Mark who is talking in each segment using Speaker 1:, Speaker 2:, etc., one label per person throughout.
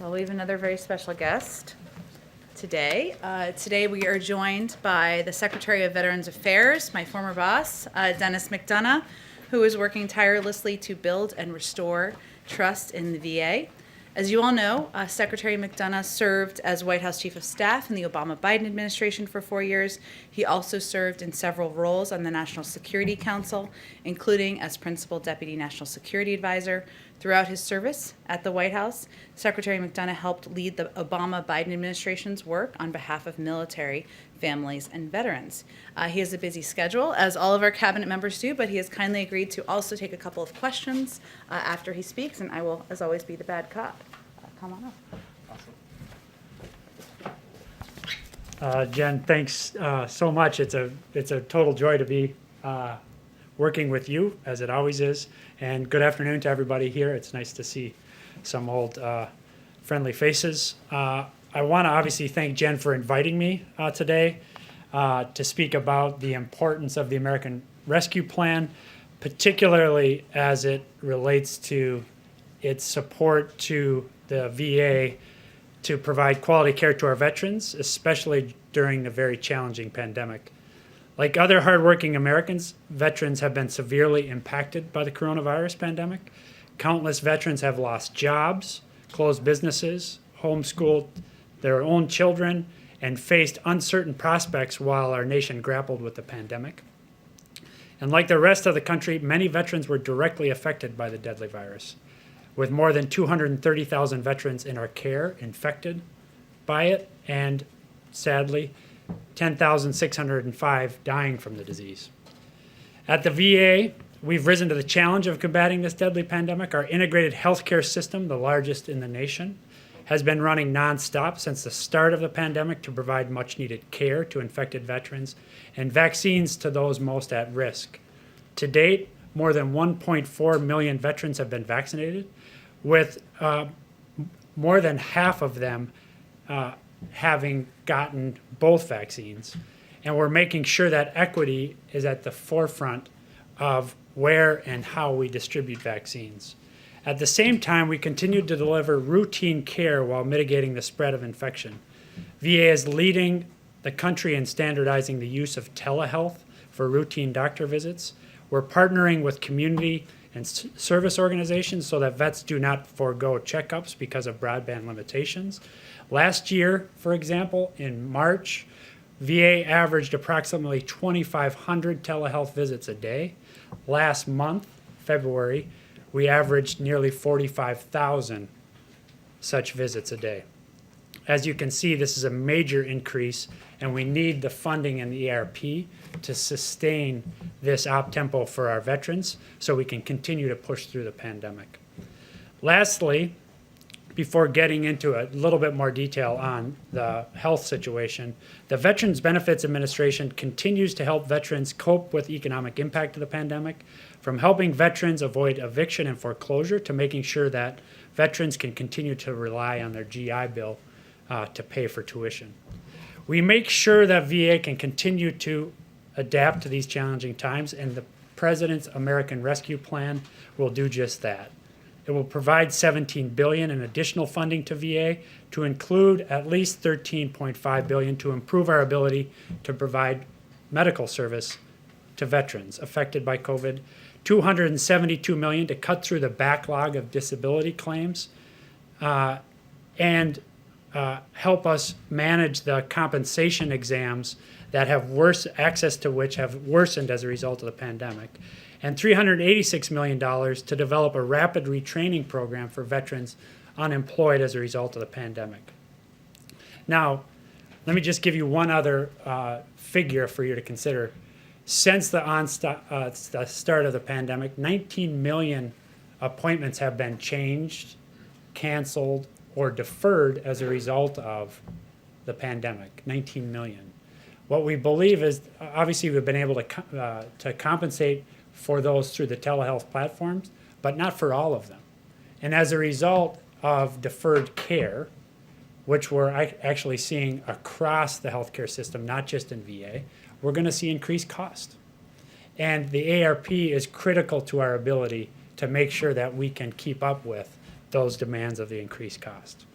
Speaker 1: Well, we have another very special guest today. Today we are joined by the Secretary of Veterans Affairs, my former boss, Dennis McDonough, who is working tirelessly to build and restore trust in the VA. As you all know, Secretary McDonough served as White House Chief of Staff in the Obama-Biden administration for 4 years. He also served in several roles on the National Security Council, including as Principal Deputy National Security Advisor. Throughout his service at the White House, Secretary McDonough helped lead the Obama-Biden administration's work on behalf of military families and veterans. He has a busy schedule, as all of our cabinet members do, but he has kindly agreed to also take a couple of questions after he speaks, and I will, as always, be the bad cop. Come on
Speaker 2: up. Jen, thanks so much. It's a total joy to be working with you, as it always is. And good afternoon to everybody here. It's nice to see some old friendly faces. I want to obviously thank Jen for inviting me today to speak about the importance of the American Rescue Plan, particularly as it relates to its support to the VA to provide quality care to our veterans, especially during the very challenging pandemic. Like other hardworking Americans, veterans have been severely impacted by the coronavirus pandemic. Countless veterans have lost jobs, closed businesses, homeschooled their own children, and faced uncertain prospects while our nation grappled with the pandemic. And like the rest of the country, many veterans were directly affected by the deadly virus, with more than 230,000 veterans in our care infected by it, and sadly, 10,605 dying from the disease. At the VA, we've risen to the challenge of combating this deadly pandemic. Our integrated healthcare system, the largest in the nation, has been running nonstop since the start of the pandemic to provide much-needed care to infected veterans and vaccines to those most at risk. To date, more than 1.4 million veterans have been vaccinated, with more than half of them having gotten both vaccines. And we're making sure that equity is at the forefront of where and how we distribute vaccines. At the same time, we continue to deliver routine care while mitigating the spread of infection. VA is leading the country in standardizing the use of telehealth for routine doctor visits. We're partnering with community and service organizations so that vets do not forego checkups because of broadband limitations. Last year, for example, in March, VA averaged approximately 2,500 telehealth visits a day. Last month, February, we averaged nearly 45,000 such visits a day. As you can see, this is a major increase, and we need the funding in the ARP to sustain this op-tempo for our veterans so we can continue to push through the pandemic. Lastly, before getting into a little bit more detail on the health situation, the Veterans Benefits Administration continues to help veterans cope with the economic impact of the pandemic, from helping veterans avoid eviction and foreclosure to making sure that veterans can continue to rely on their GI Bill to pay for tuition. We make sure that VA can continue to adapt to these challenging times, and the President's American Rescue Plan will do just that. It will provide $17 billion in additional funding to VA, to include at least $13.5 billion to improve our ability to provide medical service to veterans affected by COVID, $272 million to cut through the backlog of disability claims, and help us manage the compensation exams that have access to which have worsened as a result of the pandemic, and $386 million to develop a rapid retraining program for veterans unemployed as a result of the pandemic. Now, let me just give you one other figure for you to consider. Since the start of the pandemic, 19 million appointments have been changed, canceled, or deferred as a result of the pandemic. 19 million. What we believe is, obviously, we've been able to compensate for those through the telehealth platforms, but not for all of them. And as a result of deferred care, which we're actually seeing across the healthcare system, not just in VA, we're going to see increased cost. And the ARP is critical to our ability to make sure that we can keep up with those demands of the increased cost.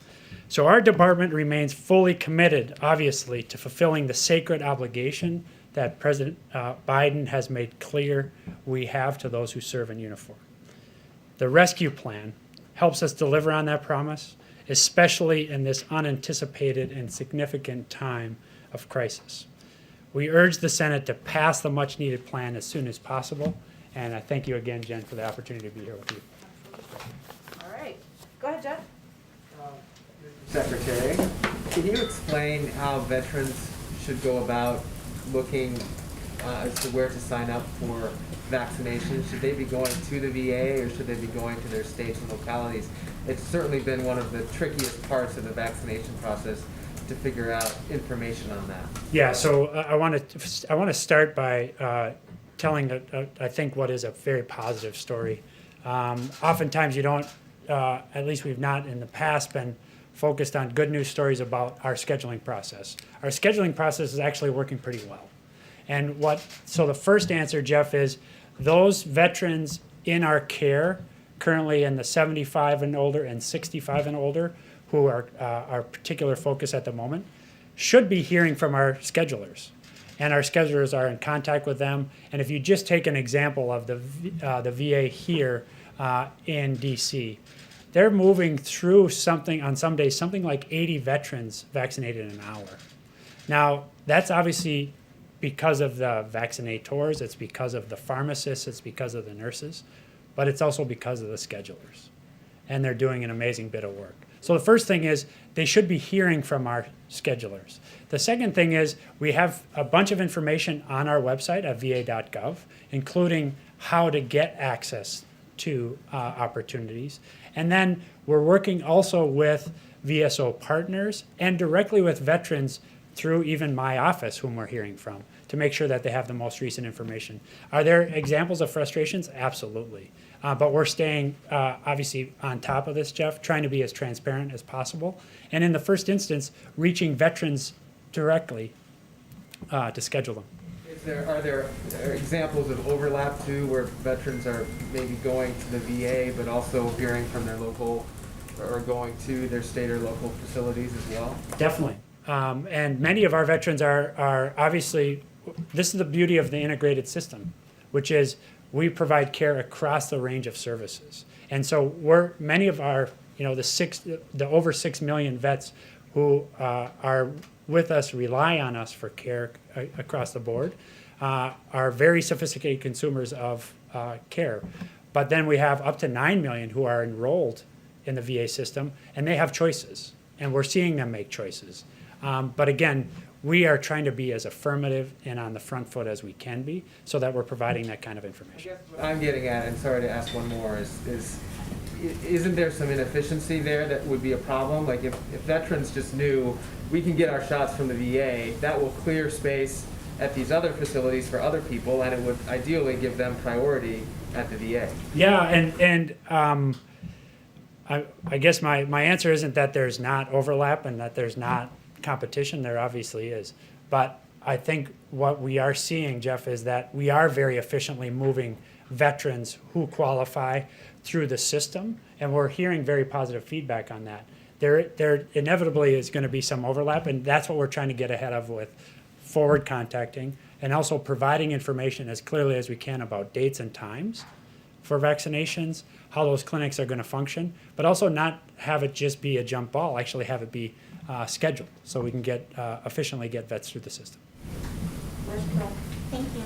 Speaker 2: So our department remains fully committed, obviously, to fulfilling the sacred obligation that President Biden has made clear we have to those who serve in uniform. The rescue plan helps us deliver on that promise, especially in this unanticipated and significant time of crisis. We urge the Senate to pass the much-needed plan as soon as possible, and I thank you again, Jen, for the opportunity to be here with you.
Speaker 1: All right. Go ahead, Jeff.
Speaker 3: Secretary, can you explain how veterans should go about looking as to where to sign up for vaccinations? Should they be going to the VA or should they be going to their states and localities? It's certainly been one of the trickiest parts of the vaccination process to figure out information on that.
Speaker 2: Yeah, so I want to start by telling I think what is a very positive story. Oftentimes you don't, at least we've not in the past been focused on good news stories about our scheduling process. Our scheduling process is actually working pretty well. And so the first answer, Jeff, is those veterans in our care, currently in the 75 and older and 65 and older, who are our particular focus at the moment, should be hearing from our schedulers. And our schedulers are in contact with them. And if you just take an example of the VA here in DC, they're moving through on some days, something like 80 veterans vaccinated in an hour. Now, that's obviously because of the vaccinators, it's because of the pharmacists, it's because of the nurses, but it's also because of the schedulers. And they're doing an amazing bit of work. So the first thing is they should be hearing from our schedulers. The second thing is we have a bunch of information on our website at va.gov, including how to get access to opportunities. And then we're working also with VSO partners and directly with veterans through even my office, whom we're hearing from, to make sure that they have the most recent information. Are there examples of frustrations? Absolutely. But we're staying obviously on top of this, Jeff, trying to be as transparent as possible. And in the first instance, reaching veterans directly to schedule them.
Speaker 3: Are there examples of overlap too, where veterans are maybe going to the VA, but also hearing from their local, or going to their state or local facilities as well?
Speaker 2: Definitely. And many of our veterans are obviously, this is the beauty of the integrated system, which is we provide care across the range of services. And so many of our, the over 6 million vets who are with us, rely on us for care across the board, are very sophisticated consumers of care. But then we have up to 9 million who are enrolled in the VA system, and they have choices, and we're seeing them make choices. But again, we are trying to be as affirmative and on the front foot as we can be so that we're providing that kind of information.
Speaker 3: I guess what I'm getting at, and sorry to ask one more, is isn't there some inefficiency there that would be a problem? Like if veterans just knew we can get our shots from the VA, that will clear space at these other facilities for other people, and it would ideally give them priority at the VA.
Speaker 2: Yeah, and I guess my answer isn't that there's not overlap and that there's not competition. There obviously is. But I think what we are seeing, Jeff, is that we are very efficiently moving veterans who qualify through the system, and we're hearing very positive feedback on that. There inevitably is going to be some overlap, and that's what we're trying to get ahead of with forward contacting and also providing information as clearly as we can about dates and times for vaccinations, how those clinics are going to function, but also not have it just be a jump ball, actually have it be scheduled so we can efficiently get vets through the system.
Speaker 4: Thank you.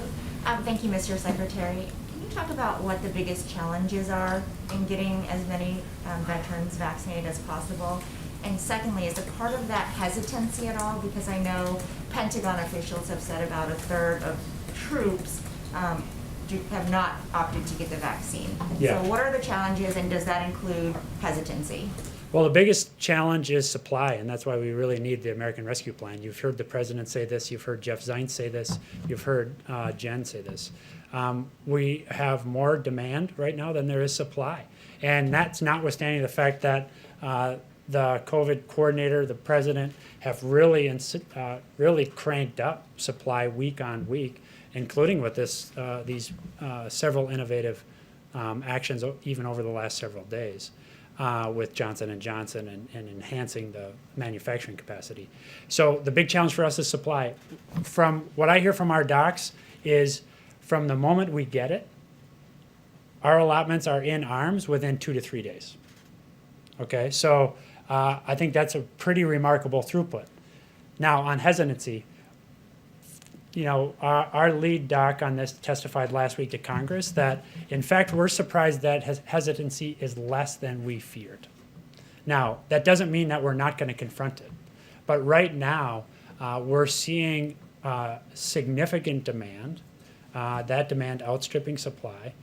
Speaker 4: Thank you, Mr. Secretary. Can you talk about what the biggest challenges are in getting as many veterans vaccinated as possible? And secondly, is a part of that hesitancy at all? Because I know Pentagon officials have said about a third of troops have not opted to get the vaccine.
Speaker 2: Yeah.
Speaker 4: So what are the challenges, and does that include hesitancy?
Speaker 2: Well, the biggest challenge is supply, and that's why we really need the American Rescue Plan. You've heard the president say this, you've heard Jeff Zients say this, you've heard Jen say this. We have more demand right now than there is supply. And that's notwithstanding the fact that the COVID coordinator, the president, have really cranked up supply week on week, including with these several innovative actions even over the last several days. with Johnson & Johnson and enhancing the manufacturing capacity. So the big challenge for us is supply. From what I hear from our docs is from the moment we get it, our allotments are in arms within 2 to 3 days. Okay, so I think that's a pretty remarkable throughput. Now, on hesitancy, you know, our lead doc on this testified last week to Congress that, in fact, we're surprised that hesitancy is less than we feared. Now, that doesn't mean that we're not going to confront it. But right now, we're seeing significant demand, that demand outstripping supply,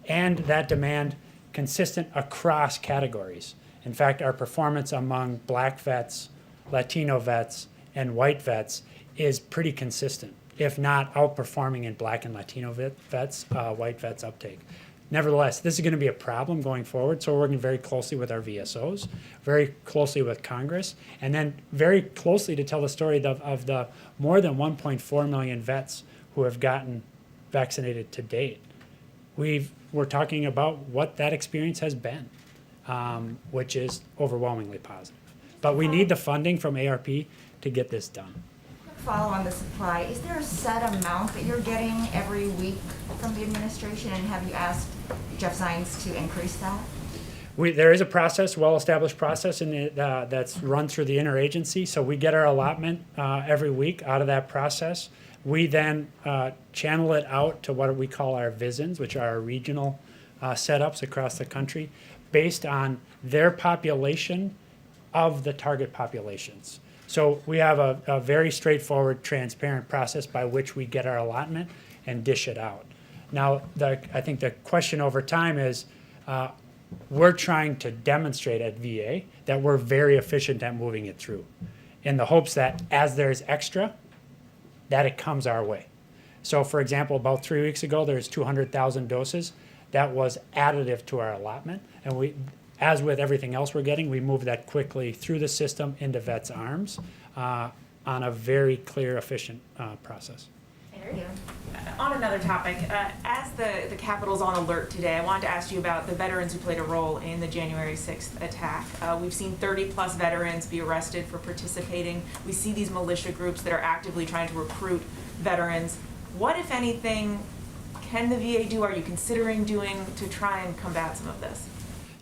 Speaker 2: and that demand consistent across categories. In fact, our performance among black vets, Latino vets, and white vets is pretty consistent, if not outperforming in black and Latino vets, white vets uptake. Nevertheless, this is going to be a problem going forward, so we're working very closely with our VSOs, very closely with Congress, and then very closely to tell the story of the more than 1.4 million vets who have gotten vaccinated to date. We're talking about what that experience has been, which is overwhelmingly positive. But we need the funding from ARP to get this done.
Speaker 4: Follow on the supply, is there a set amount that you're getting every week from the administration, and have you asked Jeff Zients to increase that?
Speaker 2: There is a process, well-established process that's run through the interagency. So we get our allotment every week out of that process. We then channel it out to what we call our VISNs, which are our regional setups across the country, based on their population of the target populations. So we have a very straightforward, transparent process by which we get our allotment and dish it out. Now, I think the question over time is, we're trying to demonstrate at VA that we're very efficient at moving it through, in the hopes that as there's extra, that it comes our way. So, for example, about 3 weeks ago, there's 200,000 doses. That was additive to our allotment, and we, as with everything else we're getting, we move that quickly through the system into vets' arms on a very clear, efficient process.
Speaker 4: Thank you.
Speaker 5: On another topic, as the Capitol's on alert today, I wanted to ask you about the veterans who played a role in the January 6th attack. We've seen 30-plus veterans be arrested for participating. We see these militia groups that are actively trying to recruit veterans. What, if anything, can the VA do? Are you considering doing to try and combat some of this?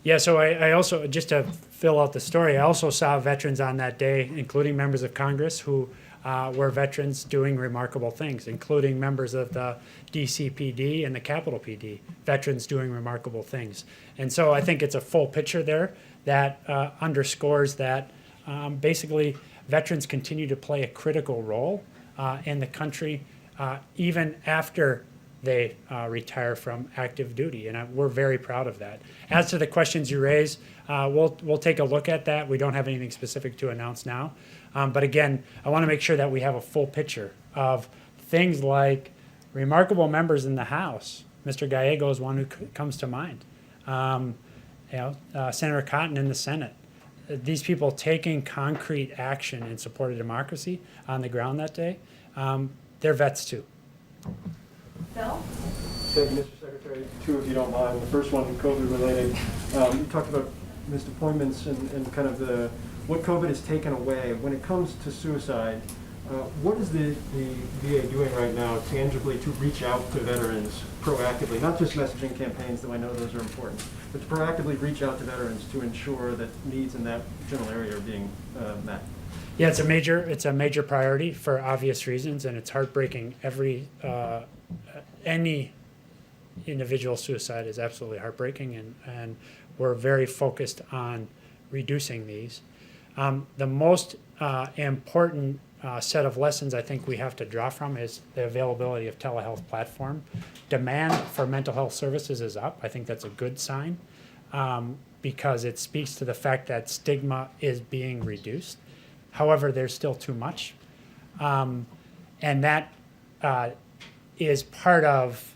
Speaker 2: Yeah, so I also, just to fill out the story, I also saw veterans on that day, including members of Congress who were veterans doing remarkable things, including members of the DCPD and the Capitol PD, veterans doing remarkable things. And so I think it's a full picture there that underscores that basically veterans continue to play a critical role in the country even after they retire from active duty, and we're very proud of that. As to the questions you raise, we'll take a look at that. We don't have anything specific to announce now, but again, I want to make sure that we have a full picture of things like remarkable members in the House. Mr. Gallego is one who comes to mind. Senator Cotton in the Senate. These people taking concrete action in support of democracy on the ground that day, they're vets too.
Speaker 4: Bill?
Speaker 6: Thank you, Mr. Secretary. Two, if you don't mind. The first one, COVID related. You talked about missed appointments and kind of what COVID has taken away. When it comes to suicide, what is the VA doing right now tangibly to reach out to veterans proactively, not just messaging campaigns, though I know those are important, but to proactively reach out to veterans to ensure that needs in that general area are being met?
Speaker 2: Yeah, it's a major priority for obvious reasons, and it's heartbreaking. Any individual suicide is absolutely heartbreaking, and we're very focused on reducing these. The most important set of lessons I think we have to draw from is the availability of telehealth platform. Demand for mental health services is up. I think that's a good sign because it speaks to the fact that stigma is being reduced. However, there's still too much. And that is part of,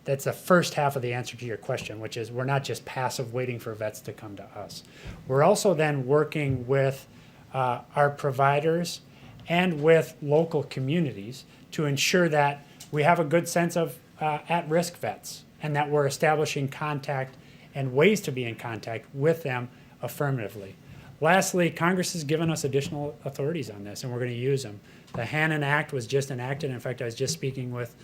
Speaker 2: that's the first half of the answer to your question, which is we're not just passive waiting for vets to come to us. We're also then working with our providers and with local communities to ensure that we have a good sense of at-risk vets and that we're establishing contact and ways to be in contact with them affirmatively. Lastly, Congress has given us additional authorities on this, and we're going to use them. The Hannon Act was just enacted. In fact, I was just speaking with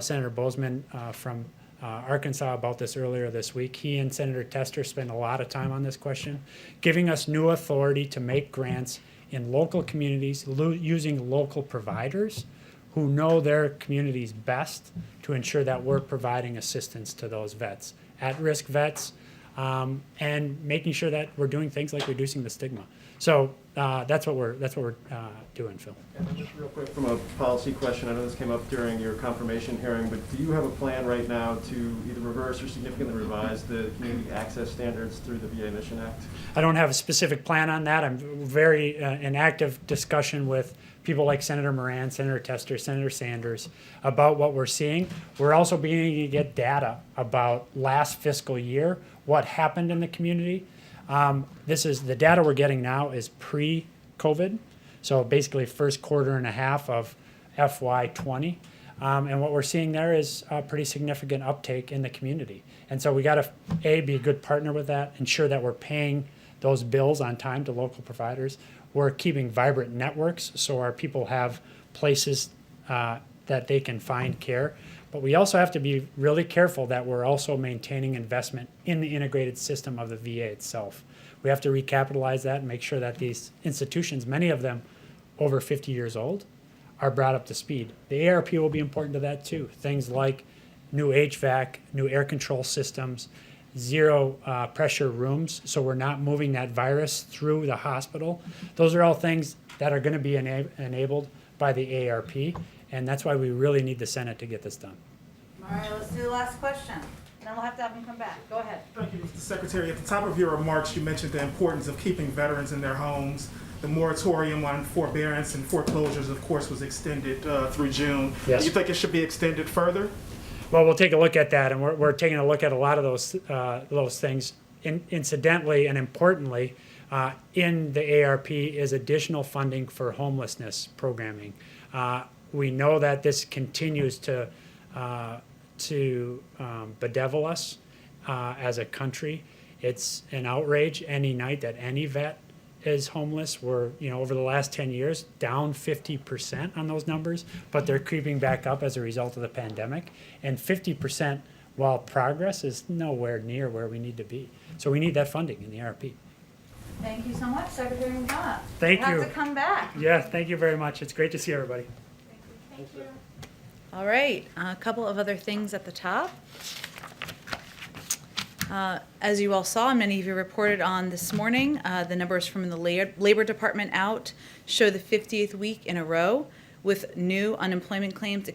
Speaker 2: Senator Bozeman from Arkansas about this earlier this week. He and Senator Tester spent a lot of time on this question, giving us new authority to make grants in local communities using local providers who know their communities best to ensure that we're providing assistance to those vets, at-risk vets, and making sure that we're doing things like reducing the stigma. So that's what we're doing, Phil.
Speaker 6: And then just real quick from a policy question, I know this came up during your confirmation hearing, but do you have a plan right now to either reverse or significantly revise the community access standards through the VA Mission Act?
Speaker 2: I don't have a specific plan on that. I'm very in active discussion with people like Senator Moran, Senator Tester, Senator Sanders about what we're seeing. We're also beginning to get data about last fiscal year, what happened in the community. This is the data we're getting now is pre-COVID, so basically first quarter and a half of FY20. And what we're seeing there is a pretty significant uptake in the community. And so we got to, be a good partner with that, ensure that we're paying those bills on time to local providers. We're keeping vibrant networks so our people have places that they can find care. But we also have to be really careful that we're also maintaining investment in the integrated system of the VA itself. We have to recapitalize that and make sure that these institutions, many of them over 50 years old, are brought up to speed. The ARP will be important to that too. Things like new HVAC, new air control systems, zero pressure rooms, so we're not moving that virus through the hospital. Those are all things that are going to be enabled by the ARP, and that's why we really need the Senate to get this done.
Speaker 1: All right, let's do the last question. Then we'll have to have him come back. Go ahead.
Speaker 7: Thank you, Mr. Secretary. At the top of your remarks, you mentioned the importance of keeping veterans in their homes. The moratorium on forbearance and foreclosures, of course, was extended through June.
Speaker 2: Yes.
Speaker 7: Do you think it should be extended further?
Speaker 2: Well, we'll take a look at that, and we're taking a look at a lot of those things. Incidentally and importantly, in the ARP is additional funding for homelessness programming. We know that this continues to bedevil us as a country. It's an outrage any night that any vet is homeless. We're, over the last 10 years, down 50% on those numbers, but they're creeping back up as a result of the pandemic. And 50%, while progress, is nowhere near where we need to be. So we need that funding in the ARP.
Speaker 1: Thank you so much, Secretary McDonough.
Speaker 2: Thank
Speaker 1: You'll
Speaker 2: you.
Speaker 1: have to come back.
Speaker 2: Yeah, thank you very much. It's great to see everybody.
Speaker 1: Thank you. All right, a couple of other things at the top. As you all saw, many of you reported on this morning, the numbers from the Labor Department out show the 50th week in a row with new unemployment claims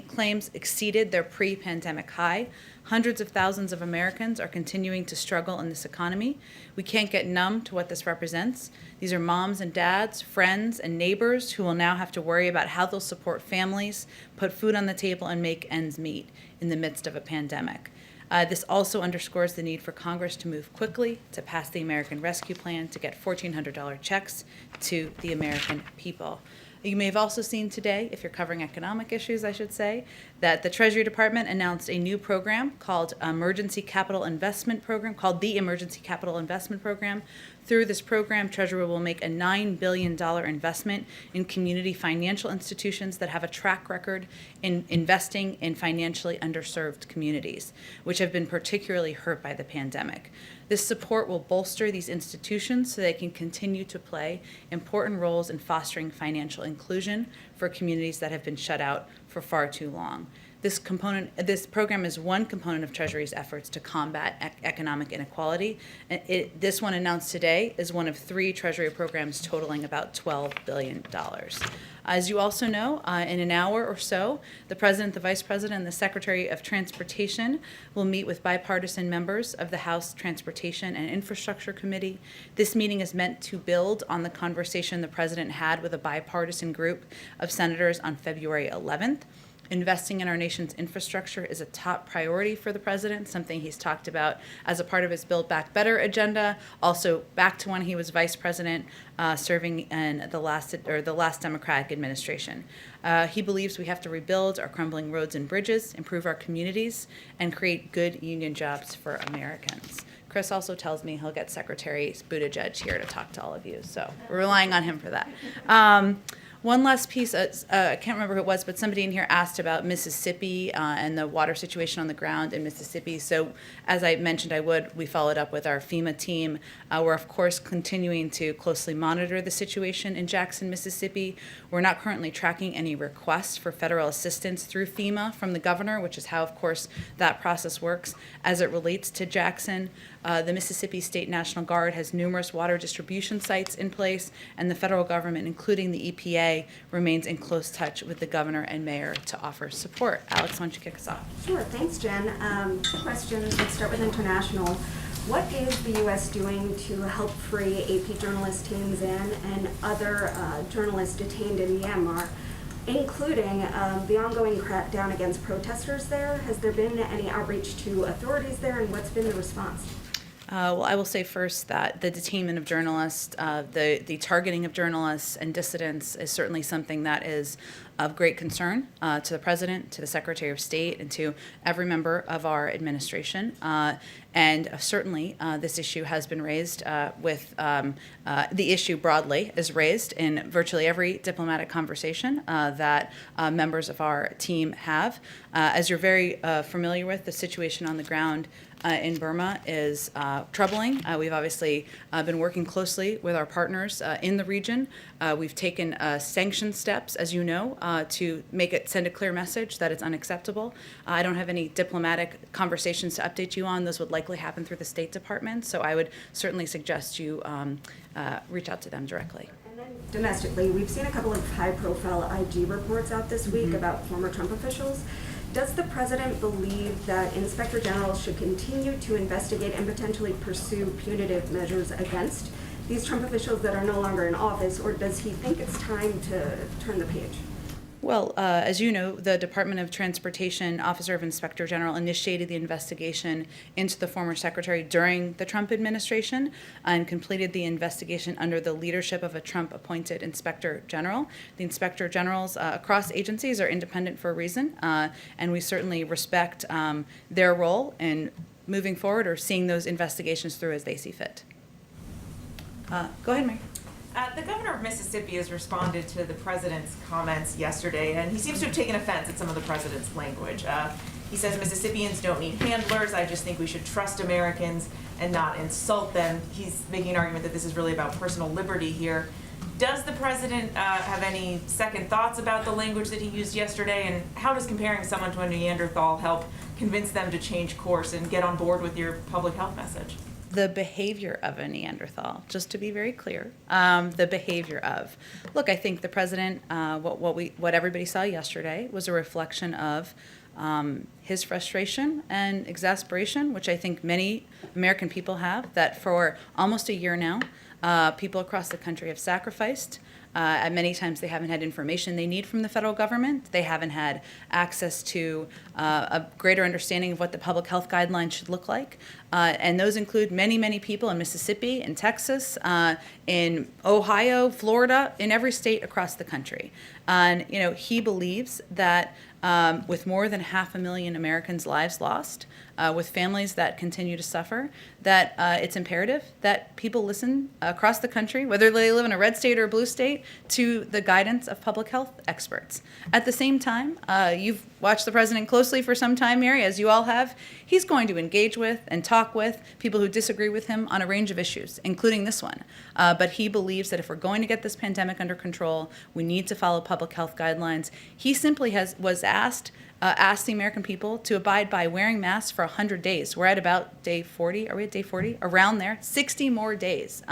Speaker 1: claims exceeded their pre-pandemic high. Hundreds of thousands of Americans are continuing to struggle in this economy. We can't get numb to what this represents. These are moms and dads, friends and neighbors who will now have to worry about how they'll support families, put food on the table, and make ends meet in the midst of a pandemic. This also underscores the need for Congress to move quickly to pass the American Rescue Plan to get $1,400 checks to the American people. You may have also seen today, if you're covering economic issues, I should say, that the Treasury Department announced a new program called the Emergency Capital Investment Program. Through this program, Treasury will make a $9 billion investment in community financial institutions that have a track record in investing in financially underserved communities, which have been particularly hurt by the pandemic. This support will bolster these institutions so they can continue to play important roles in fostering financial inclusion for communities that have been shut out for far too long. This program is one component of Treasury's efforts to combat economic inequality. This one announced today is one of 3 Treasury programs totaling about $12 billion. As you also know, in an hour or so, the President, the Vice President, and the Secretary of Transportation will meet with bipartisan members of the House Transportation and Infrastructure Committee. This meeting is meant to build on the conversation the President had with a bipartisan group of senators on February 11th. Investing in our nation's infrastructure is a top priority for the president, something he's talked about as a part of his Build Back Better agenda, also back to when he was vice president, serving in the last Democratic administration. He believes we have to rebuild our crumbling roads and bridges, improve our communities, and create good union jobs for Americans. Chris also tells me he'll get Secretary Buttigieg here to talk to all of you, so we're relying on him for that. One last piece, I can't remember who it was, but somebody in here asked about Mississippi and the water situation on the ground in Mississippi. So as I mentioned we followed up with our FEMA team. We're, of course, continuing to closely monitor the situation in Jackson, Mississippi. We're not currently tracking any requests for federal assistance through FEMA from the governor, which is how, of course, that process works as it relates to Jackson. The Mississippi State National Guard has numerous water distribution sites in place, and the federal government, including the EPA, remains in close touch with the governor and mayor to offer support. Alex, why don't you kick us off?
Speaker 8: Sure, thanks, Jen. Two questions. Let's start with international. What is the U.S. doing to help free AP journalist Tin Zin and other journalists detained in Myanmar, including the ongoing crackdown against protesters there? Has there been any outreach to authorities there, and what's been the response?
Speaker 1: Well, I will say first that the detainment of journalists, the targeting of journalists and dissidents is certainly something that is of great concern to the President, to the Secretary of State, and to every member of our administration. And certainly this issue has been raised the issue broadly is raised in virtually every diplomatic conversation that members of our team have. As you're very familiar with, the situation on the ground in Burma is troubling. We've obviously been working closely with our partners in the region. We've taken sanction steps, as you know, to send a clear message that it's unacceptable. I don't have any diplomatic conversations to update you on. Those would likely happen through the State Department, so I would certainly suggest you reach out to them directly.
Speaker 8: And then domestically, we've seen a couple of high-profile IG reports out this week about former Trump officials. Does the president believe that inspector generals should continue to investigate and potentially pursue punitive measures against these Trump officials that are no longer in office, or does he think it's time to turn the page?
Speaker 1: Well, as you know, the Department of Transportation Officer of Inspector General initiated the investigation into the former secretary during the Trump administration and completed the investigation under the leadership of a Trump-appointed Inspector General. The Inspector Generals across agencies are independent for a reason, and we certainly respect their role in moving forward or seeing those investigations through as they see fit. Go ahead, Mary.
Speaker 5: The governor of Mississippi has responded to the president's comments yesterday, and he seems to have taken offense at some of the president's language. He says Mississippians don't need handlers. I just think we should trust Americans and not insult them. He's making an argument that this is really about personal liberty here. Does the president have any second thoughts about the language that he used yesterday, and how does comparing someone to a Neanderthal help convince them to change course and get on board with your public health message?
Speaker 1: The behavior of a Neanderthal, just to be very clear, the behavior of. Look, I think the president, what everybody saw yesterday was a reflection of his frustration and exasperation, which I think many American people have, that for almost a year now, people across the country have sacrificed. At many times they haven't had information they need from the federal government. They haven't had access to a greater understanding of what the public health guidelines should look like. And those include many, many people in Mississippi, in Texas, in Ohio, Florida, in every state across the country. And, he believes that with more than 500,000 Americans' lives lost, with families that continue to suffer, that it's imperative that people listen across the country, whether they live in a red state or a blue state, to the guidance of public health experts. At the same time, you've watched the president closely for some time, Mary, as you all have. He's going to engage with and talk with people who disagree with him on a range of issues, including this one. But he believes that if we're going to get this pandemic under control, we need to follow public health guidelines. He simply was asked the American people to abide by wearing masks for 100 days. We're at about day 40. Are we at day 40? Around there. 60 more days.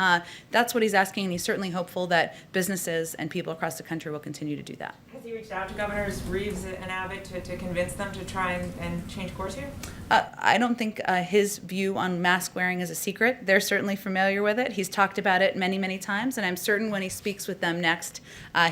Speaker 1: That's what he's asking, and he's certainly hopeful that businesses and people across the country will continue to do that.
Speaker 5: Has he reached out to Governors Reeves and Abbott to convince them to try and change course here?
Speaker 1: I don't think his view on mask wearing is a secret. They're certainly familiar with it. He's talked about it many, many times, and I'm certain when he speaks with them next,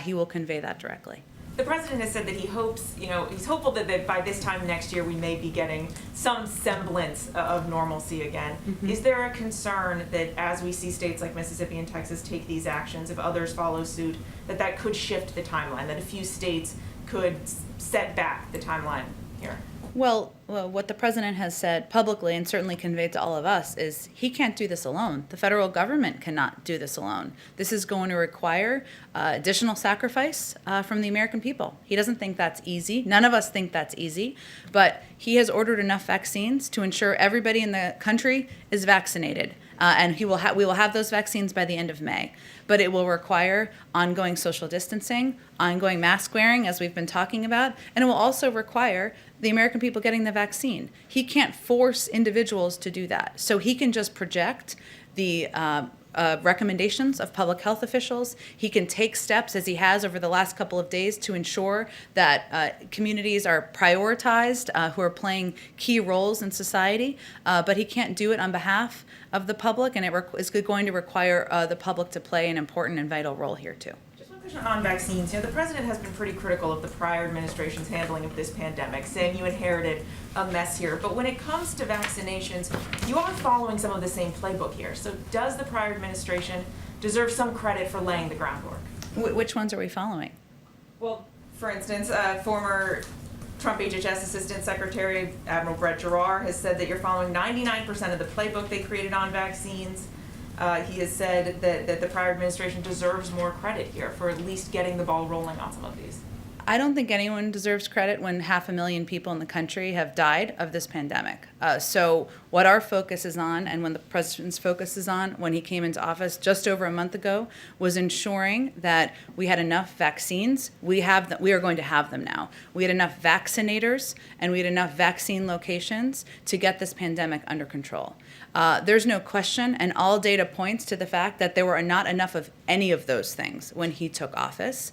Speaker 1: he will convey that directly.
Speaker 5: The president has said that he hopes, he's hopeful that by this time next year we may be getting some semblance of normalcy again. Is there a concern that as we see states like Mississippi and Texas take these actions, if others follow suit, that could shift the timeline, that a few states could set back the timeline here?
Speaker 1: Well, what the president has said publicly and certainly conveyed to all of us is he can't do this alone. The federal government cannot do this alone. This is going to require additional sacrifice from the American people. He doesn't think that's easy. None of us think that's easy, but he has ordered enough vaccines to ensure everybody in the country is vaccinated. And we will have those vaccines by the end of May. But it will require ongoing social distancing, ongoing mask wearing, as we've been talking about, and it will also require the American people getting the vaccine. He can't force individuals to do that. So he can just project the recommendations of public health officials. He can take steps, as he has over the last couple of days, to ensure that communities are prioritized who are playing key roles in society, but he can't do it on behalf of the public, and it is going to require the public to play an important and vital role here too.
Speaker 5: Just one question on vaccines. The president has been pretty critical of the prior administration's handling of this pandemic, saying you inherited a mess here. But when it comes to vaccinations, you are following some of the same playbook here. So does the prior administration deserve some credit for laying the groundwork?
Speaker 1: Which ones are we following?
Speaker 5: Well, for instance, former Trump HHS Assistant Secretary Admiral Brett Giroir has said that you're following 99% of the playbook they created on vaccines. He has said that the prior administration deserves more credit here for at least getting the ball rolling on some of these.
Speaker 1: I don't think anyone deserves credit when 500,000 people in the country have died of this pandemic. So what our focus is on, and when the president's focus is on when he came into office just over a month ago, was ensuring that we had enough vaccines. We are going to have them now. We had enough vaccinators and we had enough vaccine locations to get this pandemic under control. There's no question, and all data points to the fact that there were not enough of any of those things when he took office.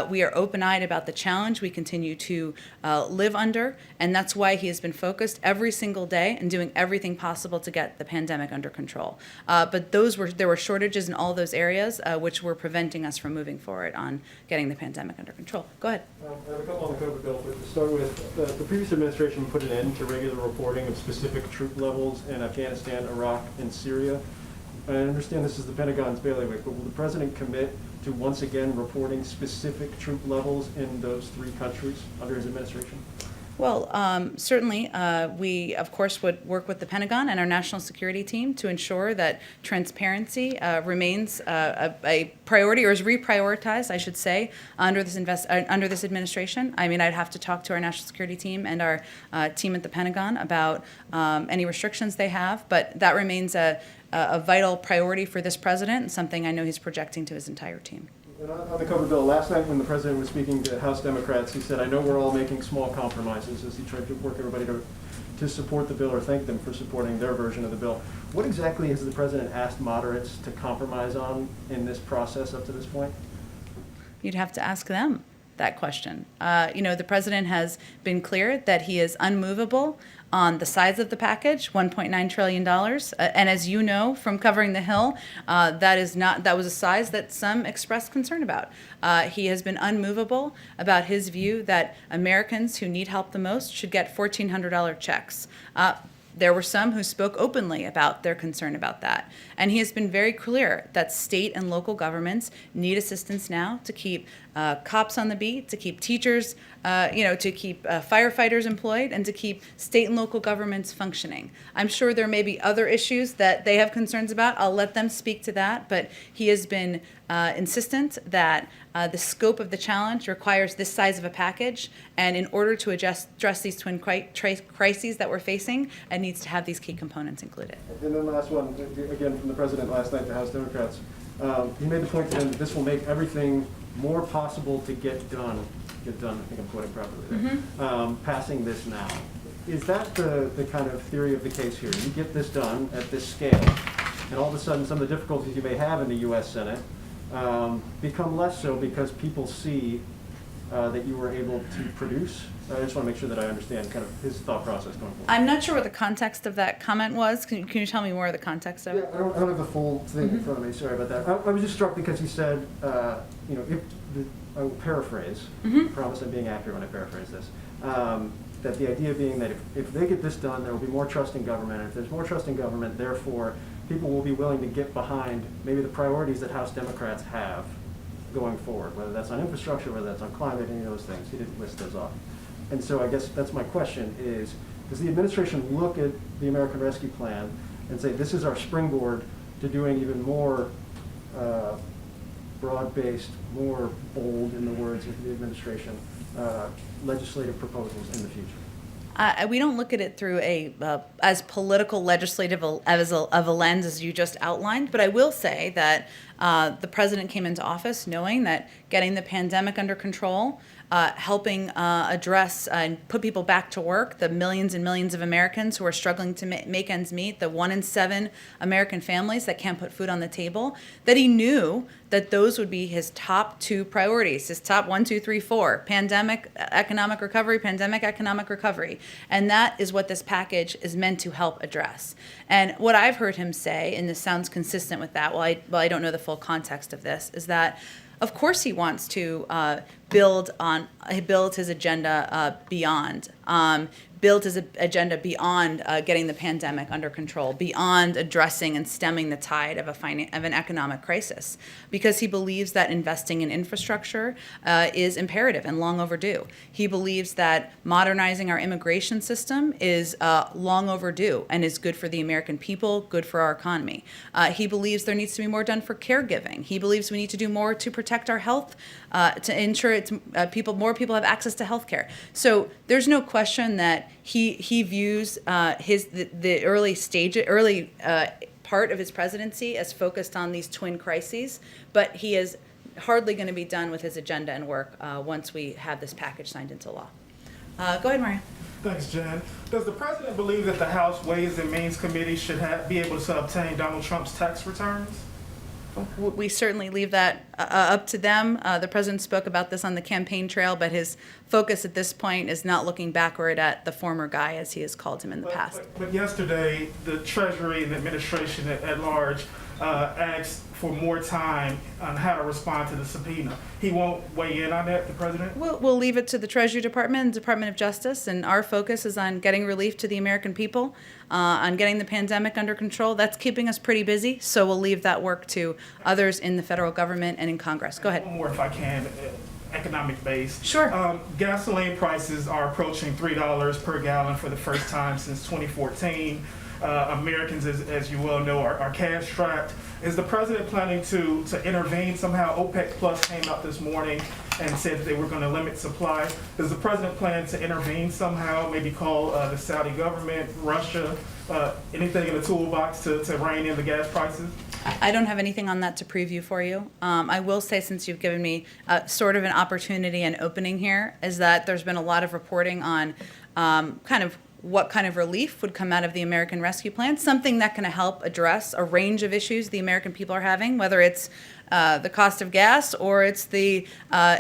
Speaker 1: We are open-eyed about the challenge we continue to live under, and that's why he has been focused every single day and doing everything possible to get the pandemic under control. But there were shortages in all those areas, which were preventing us from moving forward on getting the pandemic under control. Go ahead.
Speaker 6: I have a couple on the COVID bill, but to start with, the previous administration put an end to regular reporting of specific troop levels in Afghanistan, Iraq, and Syria. I understand this is the Pentagon's bailiwick, but will the president commit to once again reporting specific troop levels in those three countries under his administration?
Speaker 1: Well, certainly, we, of course, would work with the Pentagon and our national security team to ensure that transparency remains a priority, or is reprioritized, I should say, under this administration. I mean, I'd have to talk to our national security team and our team at the Pentagon about any restrictions they have, but that remains a vital priority for this president and something I know he's projecting to his entire team.
Speaker 6: And on the COVID bill, last night when the president was speaking to House Democrats, he said, I know we're all making small compromises, as he tried to work everybody to support the bill or thank them for supporting their version of the bill. What exactly has the president asked moderates to compromise on in this process up to this point?
Speaker 1: You'd have to ask them that question. The president has been clear that he is unmovable on the size of the package, $1.9 trillion. And as you know from covering the Hill, that was a size that some expressed concern about. He has been unmovable about his view that Americans who need help the most should get $1,400 checks. There were some who spoke openly about their concern about that. And he has been very clear that state and local governments need assistance now to keep cops on the beat, to keep teachers, to keep firefighters employed, and to keep state and local governments functioning. I'm sure there may be other issues that they have concerns about. I'll let them speak to that. But he has been insistent that the scope of the challenge requires this size of a package, and in order to address these twin crises that we're facing, it needs to have these key components included.
Speaker 6: And then last one, again from the president last night to House Democrats. He made the point to them that this will make everything more possible to get done. I think I'm quoting properly there. Passing this now. Is that the kind of theory of the case here? You get this done at this scale, and all of a sudden some of the difficulties you may have in the U.S. Senate become less so because people see that you were able to produce. I just want to make sure that I understand kind of his thought process going forward.
Speaker 1: I'm not sure what the context of that comment was. Can you tell me more of the context of it?
Speaker 6: Yeah, I don't have the full thing in front of me. Sorry about that. I was just struck because he said, if I will paraphrase,
Speaker 1: Mhm.
Speaker 6: promise I'm being accurate when I paraphrase this, that the idea being that if they get this done, there will be more trust in government, and if there's more trust in government, therefore, people will be willing to get behind maybe the priorities that House Democrats have going forward, whether that's on infrastructure, whether that's on climate, any of those things. He didn't list those off. And so I guess that's my question is, does the administration look at the American Rescue Plan and say, this is our springboard to doing even more broad-based, more bold, in the words of the administration, legislative proposals in the future?
Speaker 1: We don't look at it through as political legislative of a lens as you just outlined, but I will say that the president came into office knowing that getting the pandemic under control, helping address and put people back to work, the millions and millions of Americans who are struggling to make ends meet, the 1 in 7 American families that can't put food on the table, that he knew that those would be his top 2 priorities, his top 1, 2, 3, 4, pandemic, economic recovery. And that is what this package is meant to help address. And what I've heard him say, and this sounds consistent with that, while I don't know the full context of this, is that of course he wants to build his agenda beyond getting the pandemic under control, beyond addressing and stemming the tide of an economic crisis, because he believes that investing in infrastructure is imperative and long overdue. He believes that modernizing our immigration system is long overdue and is good for the American people, good for our economy. He believes there needs to be more done for caregiving. He believes we need to do more to protect our health, to ensure more people have access to health care. So there's no question that he views the early part of his presidency as focused on these twin crises, but he is hardly going to be done with his agenda and work once we have this package signed into law. Go ahead, Mario.
Speaker 7: Thanks, Jen. Does the president believe that the House Ways and Means Committee should be able to obtain Donald Trump's tax returns?
Speaker 1: We certainly leave that up to them. The president spoke about this on the campaign trail, but his focus at this point is not looking backward at the former guy, as he has called him in the past.
Speaker 7: But yesterday, the Treasury and the administration at large asked for more time on how to respond to the subpoena. He won't weigh in on that, the president?
Speaker 1: We'll leave it to the Treasury Department and Department of Justice, and our focus is on getting relief to the American people, on getting the pandemic under control. That's keeping us pretty busy, so we'll leave that work to others in the federal government and in Congress. Go ahead.
Speaker 7: One more, if I can, economic based.
Speaker 1: Sure.
Speaker 7: Gasoline prices are approaching $3 per gallon for the first time since 2014. Americans, as you well know, are cash strapped. Is the president planning to intervene somehow? OPEC Plus came out this morning and said that they were going to limit supply. Does the president plan to intervene somehow, maybe call the Saudi government, Russia, anything in the toolbox to rein in the gas prices?
Speaker 1: I don't have anything on that to preview for you. I will say, since you've given me sort of an opportunity and opening here, is that there's been a lot of reporting on what kind of relief would come out of the American Rescue Plan, something that can help address a range of issues the American people are having, whether it's the cost of gas or it's the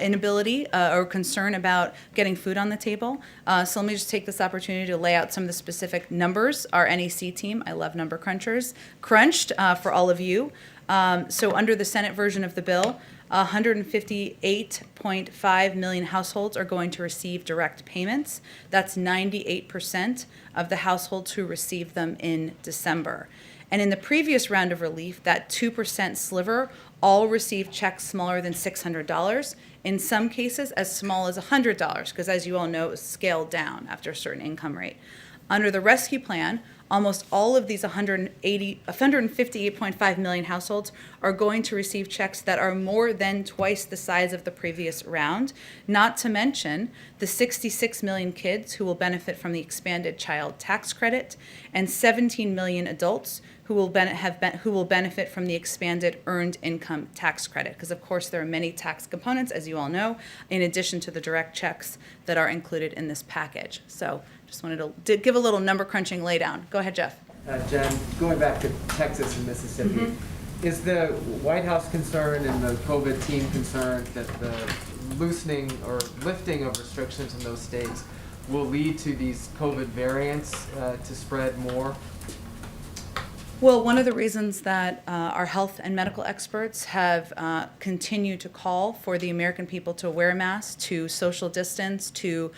Speaker 1: inability or concern about getting food on the table. So let me just take this opportunity to lay out some of the specific numbers our NEC team, I love number crunchers, crunched for all of you. So under the Senate version of the bill, 158.5 million households are going to receive direct payments. That's 98% of the households who received them in December. And in the previous round of relief, that 2% sliver all received checks smaller than $600, in some cases as small as $100, because as you all know, it was scaled down after a certain income rate. Under the rescue plan, almost all of these 158.5 million households are going to receive checks that are more than twice the size of the previous round, not to mention the 66 million kids who will benefit from the expanded child tax credit and 17 million adults who will benefit from the expanded earned income tax credit. Because, of course, there are many tax components, as you all know, in addition to the direct checks that are included in this package. So just wanted to give a little number crunching laydown. Go ahead, Jeff.
Speaker 3: Jen, going back to Texas and Mississippi, is the White House concern and the COVID team concerned that the loosening or lifting of restrictions in those states will lead to these COVID variants to spread more?
Speaker 1: Well, one of the reasons that our health and medical experts have continued to call for the American people to wear masks, to social distance, to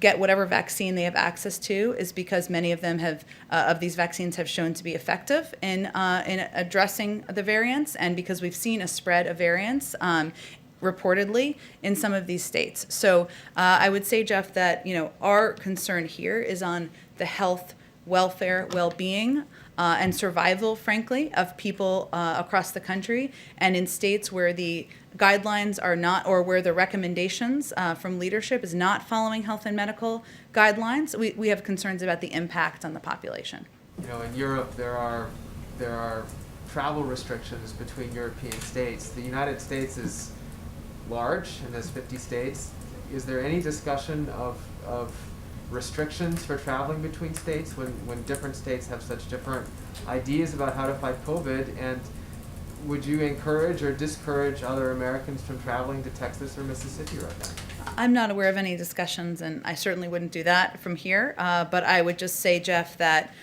Speaker 1: get whatever vaccine they have access to, is because many of them of these vaccines have shown to be effective in addressing the variants, and because we've seen a spread of variants reportedly in some of these states. So I would say, Jeff, that our concern here is on the health, welfare, well-being, and survival, frankly, of people across the country. And in states where the guidelines are not, or where the recommendations from leadership is not following health and medical guidelines, we have concerns about the impact on the population.
Speaker 3: In Europe, there are travel restrictions between European states. The United States is large and there's 50 states. Is there any discussion of restrictions for traveling between states when different states have such different ideas about how to fight COVID? And would you encourage or discourage other Americans from traveling to Texas or Mississippi right now?
Speaker 1: I'm not aware of any discussions, and I certainly wouldn't do that from here. But I would just say, Jeff, that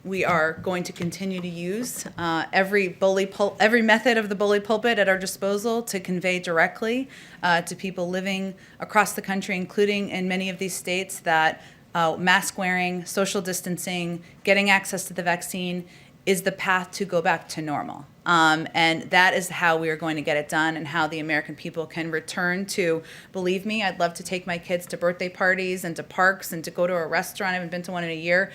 Speaker 1: we are going to continue to use every method of the bully pulpit at our disposal to convey directly to people living across the country, including in many of these states, that mask wearing, social distancing, getting access to the vaccine is the path to go back to normal. And that is how we are going to get it done, and how the American people can return to, believe me, I'd love to take my kids to birthday parties and to parks and to go to a restaurant. I haven't been to one in a year.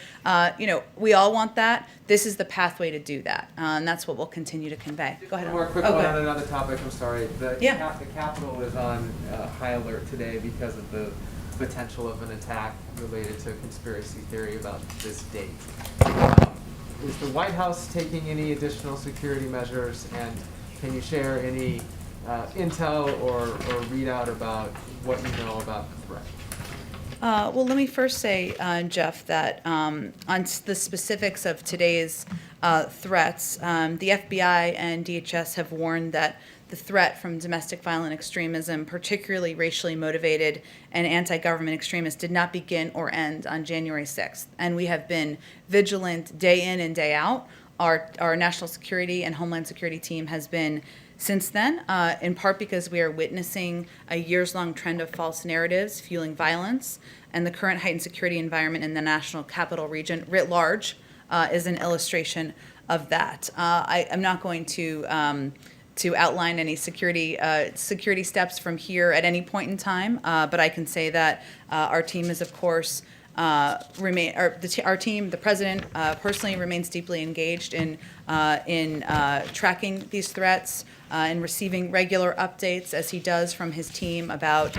Speaker 1: We all want that. This is the pathway to do that. And that's what we'll continue to convey. Go ahead.
Speaker 3: One more quick
Speaker 1: Oh,
Speaker 3: one
Speaker 1: go
Speaker 3: on
Speaker 1: ahead.
Speaker 3: another topic. I'm sorry. The Capitol is on high alert today because of the potential of an attack related to a conspiracy theory about this date. Is the White House taking any additional security measures, and can you share any intel or readout about what you know about the threat?
Speaker 1: Well, let me first say, Jeff, that on the specifics of today's threats, the FBI and DHS have warned that the threat from domestic violent extremism, particularly racially motivated and anti-government extremists, did not begin or end on January 6th. And we have been vigilant day in and day out. Our national security and homeland security team has been since then, in part because we are witnessing a years-long trend of false narratives fueling violence, and the current heightened security environment in the national capital region writ large is an illustration of that. I'm not going to outline any security steps from here at any point in time, but I can say that our team is, of course, our team, the president personally remains deeply engaged in tracking these threats and receiving regular updates, as he does from his team, about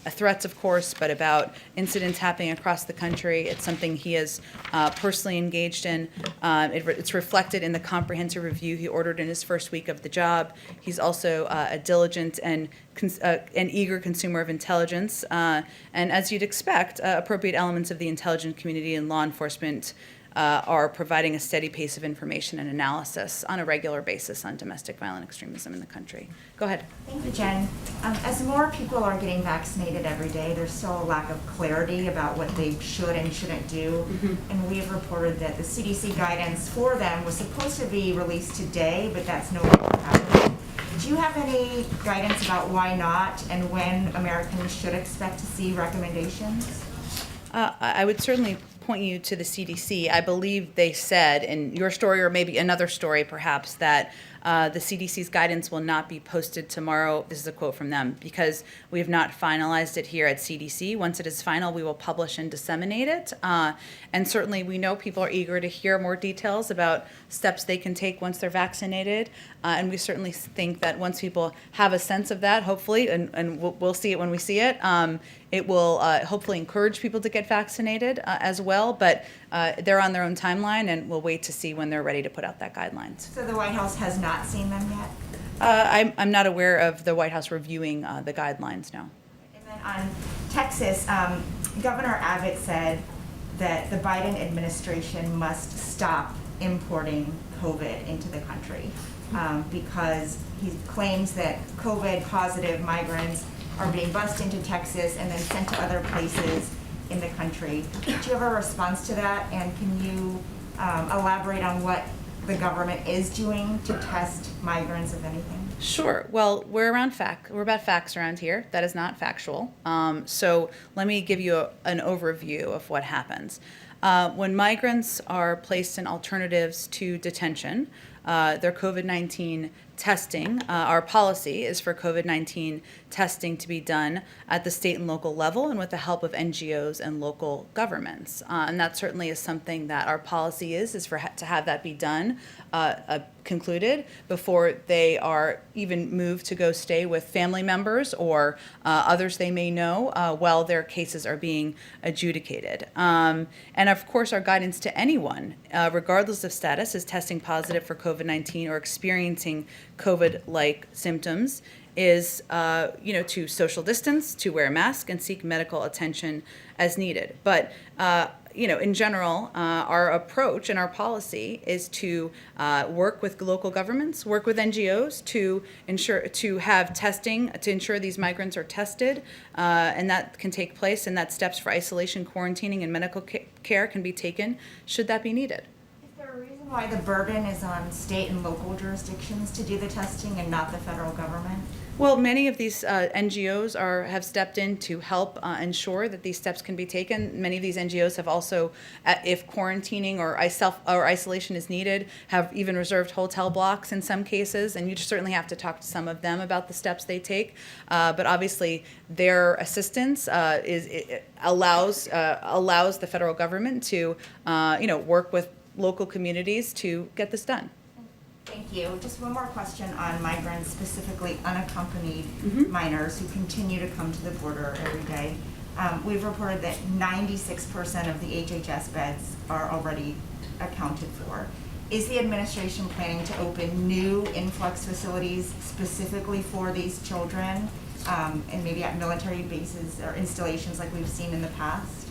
Speaker 1: threats, of course, but about incidents happening across the country. It's something he is personally engaged in. It's reflected in the comprehensive review he ordered in his first week of the job. He's also a diligent and an eager consumer of intelligence. And as you'd expect, appropriate elements of the intelligence community and law enforcement are providing a steady pace of information and analysis on a regular basis on domestic violent extremism in the country. Go ahead.
Speaker 4: Thank you, Jen. As more people are getting vaccinated every day, there's still a lack of clarity about what they should and shouldn't do. And we've reported that the CDC guidance for them was supposed to be released today, but that's no longer happening. Do you have any guidance about why not, and when Americans should expect to see recommendations?
Speaker 1: I would certainly point you to the CDC. I believe they said in your story, or maybe another story perhaps, that the CDC's guidance will not be posted tomorrow. This is a quote from them, because we have not finalized it here at CDC. Once it is final, we will publish and disseminate it. And certainly we know people are eager to hear more details about steps they can take once they're vaccinated. And we certainly think that once people have a sense of that, hopefully, and we'll see it when we see it, it will hopefully encourage people to get vaccinated as well. But they're on their own timeline, and we'll wait to see when they're ready to put out that guidelines.
Speaker 4: So the White House has not seen them yet?
Speaker 1: I'm not aware of the White House reviewing the guidelines, no.
Speaker 4: And then on Texas, Governor Abbott said that the Biden administration must stop importing COVID into the country because he claims that COVID positive migrants are being bused into Texas and then sent to other places, in the country. Do you have a response to that? And can you elaborate on what the government is doing to test migrants, if anything?
Speaker 1: Sure. Well, we're about facts around here. That is not factual. So let me give you an overview of what happens. When migrants are placed in alternatives to detention, their COVID-19 testing, our policy is for COVID-19 testing to be done at the state and local level and with the help of NGOs and local governments. And that certainly is something that our policy is to have that be done, concluded before they are even moved to go stay with family members or others they may know while their cases are being adjudicated. And of course, our guidance to anyone, regardless of status, is testing positive for COVID-19 or experiencing COVID-like symptoms is, to social distance, to wear a mask, and seek medical attention as needed. But, in general, our approach and our policy is to work with local governments, work with NGOs to have testing, to ensure these migrants are tested, and that can take place, and that steps for isolation, quarantining, and medical care can be taken should that be needed.
Speaker 4: Is there a reason why the burden is on state and local jurisdictions to do the testing and not the federal government?
Speaker 1: Well, many of these NGOs have stepped in to help ensure that these steps can be taken. Many of these NGOs have also, if quarantining or isolation is needed, have even reserved hotel blocks in some cases, and you certainly have to talk to some of them about the steps they take. But obviously, their assistance allows the federal government to, work with local communities to get this done.
Speaker 4: Thank you. Just one more question on migrants, specifically unaccompanied minors who continue to come to the border every day. We've reported that 96% of the HHS beds are already accounted for. Is the administration planning to open new influx facilities specifically for these children, and maybe at military bases or installations like we've seen in the past?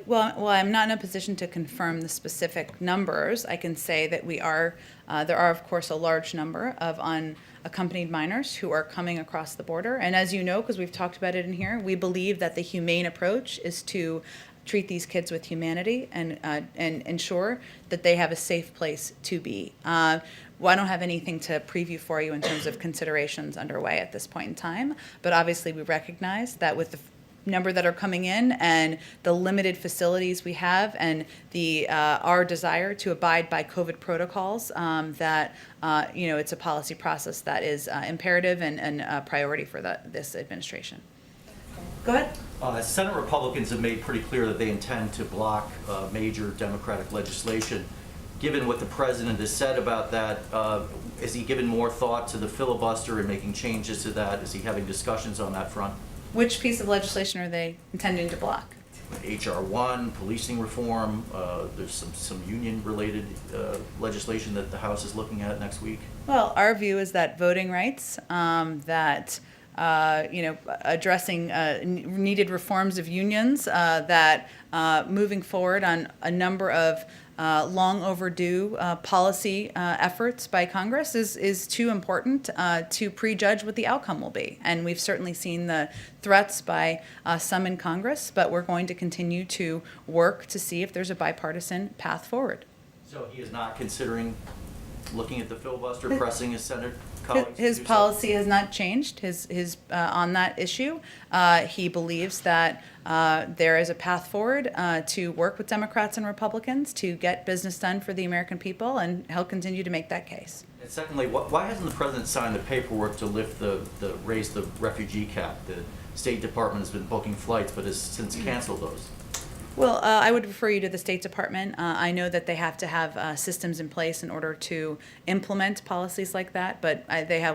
Speaker 1: Well, I'm not in a position to confirm the specific numbers. I can say that there are, of course, a large number of unaccompanied minors who are coming across the border. And as you know, because we've talked about it in here, we believe that the humane approach is to treat these kids with humanity and ensure that they have a safe place to be. Well, I don't have anything to preview for you in terms of considerations underway at this point in time, but obviously we recognize that with the number that are coming in and the limited facilities we have and our desire to abide by COVID protocols, that it's a policy process that is imperative and a priority for this administration. Go ahead.
Speaker 9: Senate Republicans have made pretty clear that they intend to block major Democratic legislation. Given what the president has said about that, has he given more thought to the filibuster and making changes to that? Is he having discussions on that front?
Speaker 1: Which piece of legislation are they intending to block?
Speaker 9: HR 1, policing reform, there's some union-related legislation that the House is looking at next week.
Speaker 1: Well, our view is that voting rights, addressing needed reforms of unions, that moving forward on a number of long overdue policy efforts by Congress is too important to prejudge what the outcome will be. And we've certainly seen the threats by some in Congress, but we're going to continue to work to see if there's a bipartisan path forward.
Speaker 9: So he is not considering looking at the filibuster, pressing his Senate colleagues?
Speaker 1: His policy has not changed his on that issue. He believes that there is a path forward to work with Democrats and Republicans to get business done for the American people, and he'll continue to make that case.
Speaker 9: And secondly, why hasn't the president signed the paperwork to lift raise the refugee cap? The State Department has been booking flights, but has since canceled those.
Speaker 1: Well, I would refer you to the State Department. I know that they have to have systems in place in order to implement policies like that, but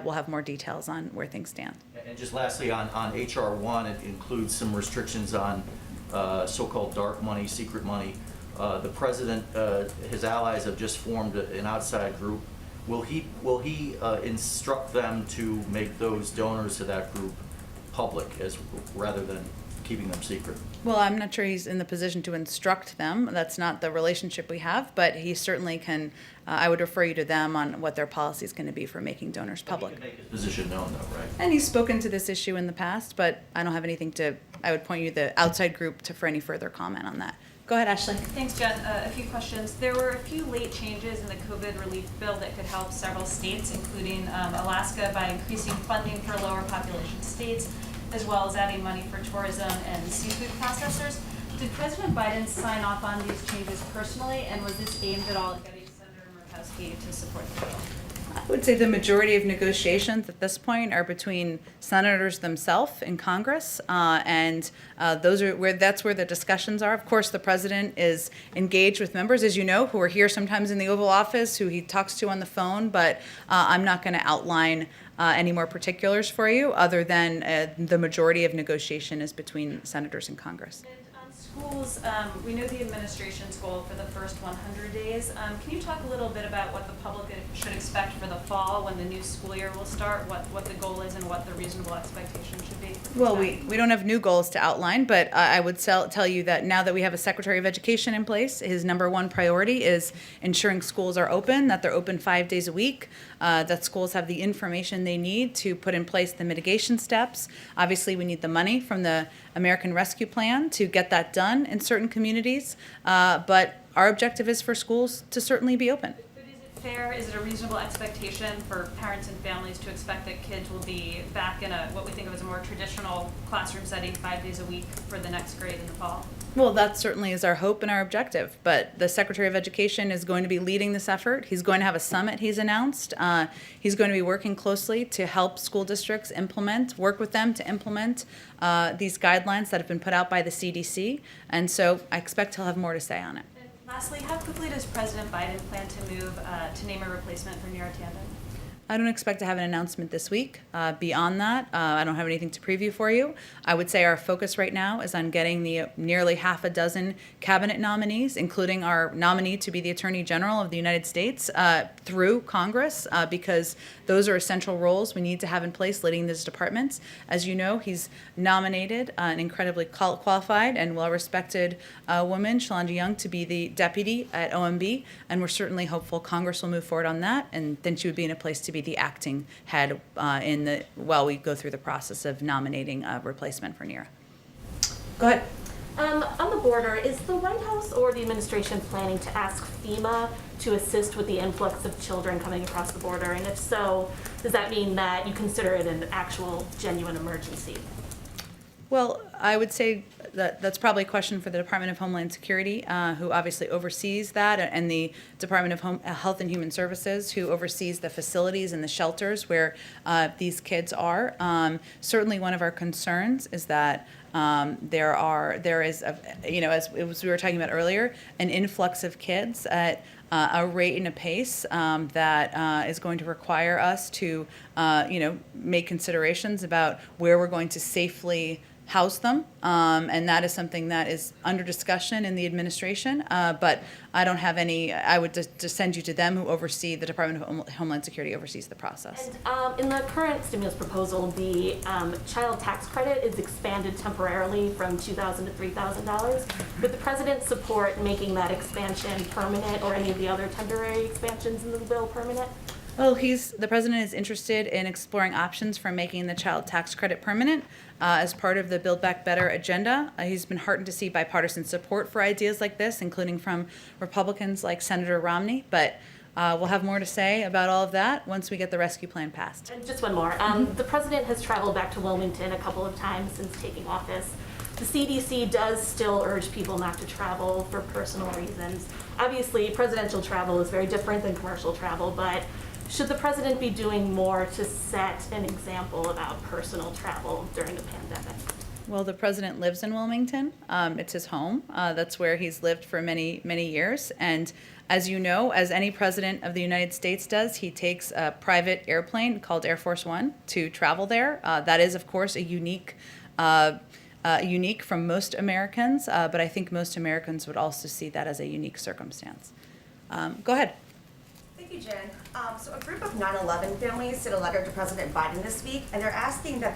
Speaker 1: will have more details on where things stand.
Speaker 9: And just lastly, on HR 1, it includes some restrictions on so-called dark money, secret money. The president, his allies have just formed an outside group. Will he instruct them to make those donors to that group public rather than keeping them secret.
Speaker 1: Well, I'm not sure he's in the position to instruct them. That's not the relationship we have, but he certainly can, I would refer you to them on what their policy is going to be for making donors public.
Speaker 9: He can make his position known though, right?
Speaker 1: And he's spoken to this issue in the past, but I don't have anything to, I would point you the outside group to for any further comment on that. Go ahead, Ashley.
Speaker 10: Thanks, Jen. A few questions. There were a few late changes in the COVID relief bill that could help several states, including Alaska, by increasing funding for lower population states, as well as adding money for tourism and seafood processors. Did President Biden sign off on these changes personally, and was this aimed at all at getting Senator Murkowski to support the bill?
Speaker 1: I would say the majority of negotiations at this point are between senators themselves in Congress, and that's where the discussions are. Of course, the president is engaged with members, as you know, who are here sometimes in the Oval Office, who he talks to on the phone. But I'm not going to outline any more particulars for you, other than the majority of negotiation is between senators in Congress.
Speaker 10: And on schools, we know the administration's goal for the first 100 days. Can you talk a little bit about what the public should expect for the fall when the new school year will start, what the goal is and what the reasonable expectation should be?
Speaker 1: Well, we don't have new goals to outline, but I would tell you that now that we have a Secretary of Education in place, his number one priority is ensuring schools are open, that they're open 5 days a week, that schools have the information they need to put in place the mitigation steps. Obviously, we need the money from the American Rescue Plan to get that done in certain communities, but our objective is for schools to certainly be open.
Speaker 10: But is it fair, is it a reasonable expectation for parents and families to expect that kids will be back in what we think of as a more traditional classroom setting 5 days a week for the next grade in the fall?
Speaker 1: Well, that certainly is our hope and our objective, but the Secretary of Education is going to be leading this effort. He's going to have a summit he's announced. He's going to be working closely to help school districts work with them to implement these guidelines that have been put out by the CDC, and so I expect he'll have more to say on it.
Speaker 10: And lastly, how quickly does President Biden plan to move to name a replacement for Neera Tanden?
Speaker 1: I don't expect to have an announcement this week. Beyond that, I don't have anything to preview for you. I would say our focus right now is on getting the nearly half a dozen cabinet nominees, including our nominee to be the Attorney General of the United States, through Congress, because those are essential roles we need to have in place leading these departments. As you know, he's nominated an incredibly qualified and well-respected woman, Shalanda Young, to be the deputy at OMB, and we're certainly hopeful Congress will move forward on that, and then she would be in a place to be the acting head while we go through the process of nominating a replacement for Neera. Go ahead.
Speaker 11: On the border, is the White House or the administration planning to ask FEMA to assist with the influx of children coming across the border? And if so, does that mean that you consider it an actual, genuine emergency?
Speaker 1: Well, I would say that that's probably a question for the Department of Homeland Security, who obviously oversees that, and the Department of Health and Human Services, who oversees the facilities and the shelters where these kids are. Certainly, one of our concerns is that there is, as we were talking about earlier, an influx of kids at a rate and a pace that is going to require us to, make considerations about where we're going to safely house them, and that is something that is under discussion in the administration, but I don't have any. I would just send you to them, who oversee the Department of Homeland Security, oversees the process.
Speaker 11: And in the current stimulus proposal, the child tax credit is expanded temporarily from $2,000 to $3,000. Would the president's support making that expansion permanent, or any of the other temporary expansions in the bill permanent?
Speaker 1: Well, the president is interested in exploring options for making the child tax credit permanent as part of the Build Back Better agenda. He's been heartened to see bipartisan support for ideas like this, including from Republicans like Senator Romney. But we'll have more to say about all of that once we get the rescue plan passed.
Speaker 11: And just one more. The president has traveled back to Wilmington a couple of times since taking office. The CDC does still urge people not to travel for personal reasons. Obviously, presidential travel is very different than commercial travel, but should the president be doing more to set an example about personal travel during the pandemic?
Speaker 1: Well, the president lives in Wilmington. It's his home. That's where he's lived for many, many years. And as you know, as any president of the United States does, he takes a private airplane called Air Force One to travel there. That is, of course, a unique from most Americans, but I think most Americans would also see that as a unique circumstance. Go ahead.
Speaker 12: Thank you, Jen. So a group of 9/11 families sent a letter to President Biden this week, and they're asking that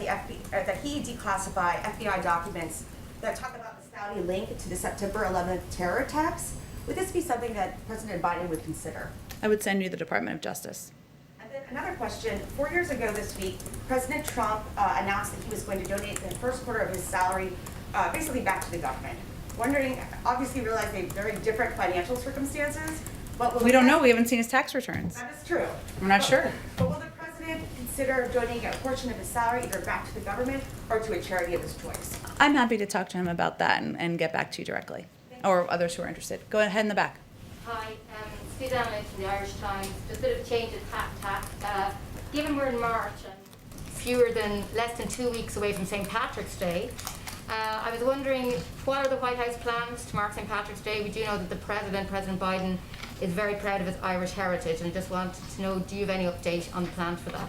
Speaker 12: that he declassify FBI documents that talk about the Saudi link to the September 11th terror attacks. Would this be something that President Biden would consider?
Speaker 1: I would send you the Department of Justice.
Speaker 12: And then another question. 4 years ago this week, President Trump announced that he was going to donate the first quarter of his salary basically back to the government. Wondering, obviously realize they have very different financial circumstances, but
Speaker 1: We don't know. We haven't seen his tax returns.
Speaker 12: That is true.
Speaker 1: I'm not sure.
Speaker 12: But will the president consider donating a portion of his salary either back to the government or to a charity of his choice?
Speaker 1: I'm happy to talk to him about that and get back to you directly, or others who are interested. Go ahead in the back.
Speaker 13: Hi, Suzanne Lynch from the Irish Times. Just a bit of change in tack. Given we're in March and less than 2 weeks away from St. Patrick's Day, I was wondering, what are the White House plans to mark St. Patrick's Day? We do know that the President Biden, is very proud of his Irish heritage, and just wanted to know, do you have any update on the plans for that?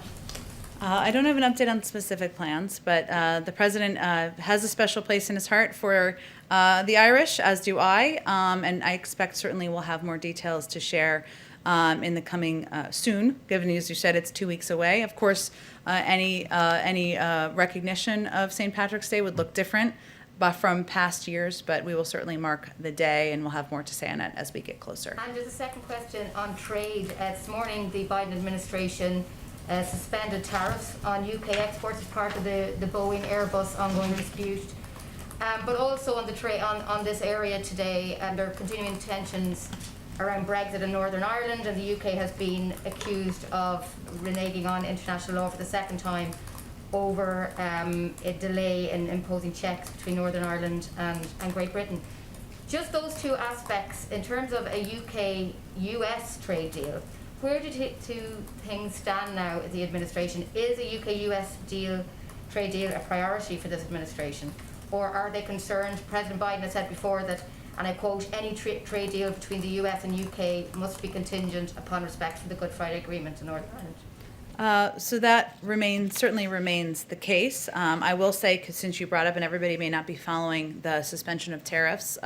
Speaker 1: I don't have an update on specific plans, but the president has a special place in his heart for the Irish, as do I, and I expect certainly we'll have more details to share in the coming soon, given as you said it's 2 weeks away. Of course, any recognition of St. Patrick's Day would look different but from past years, but we will certainly mark the day and we'll have more to say on it as we get closer.
Speaker 13: And just a second question on trade. This morning, the Biden administration suspended tariffs on UK exports as part of the Boeing Airbus ongoing dispute. But also on the on this area today, there are continuing tensions around Brexit in Northern Ireland, and the UK has been accused of reneging on international law for the second time over a delay in imposing checks between Northern Ireland and Great Britain. Just those two aspects, in terms of a UK-US trade deal, where do things stand now at the administration? Is a UK-US trade deal a priority for this administration? Or are they concerned? President Biden has said before that, and I quote, any trade deal between the US and UK must be contingent upon respect for the Good Friday Agreement in Northern Ireland.
Speaker 1: So that certainly remains the case. I will say, 'cause since you brought up, and everybody may not be following the suspension of tariffs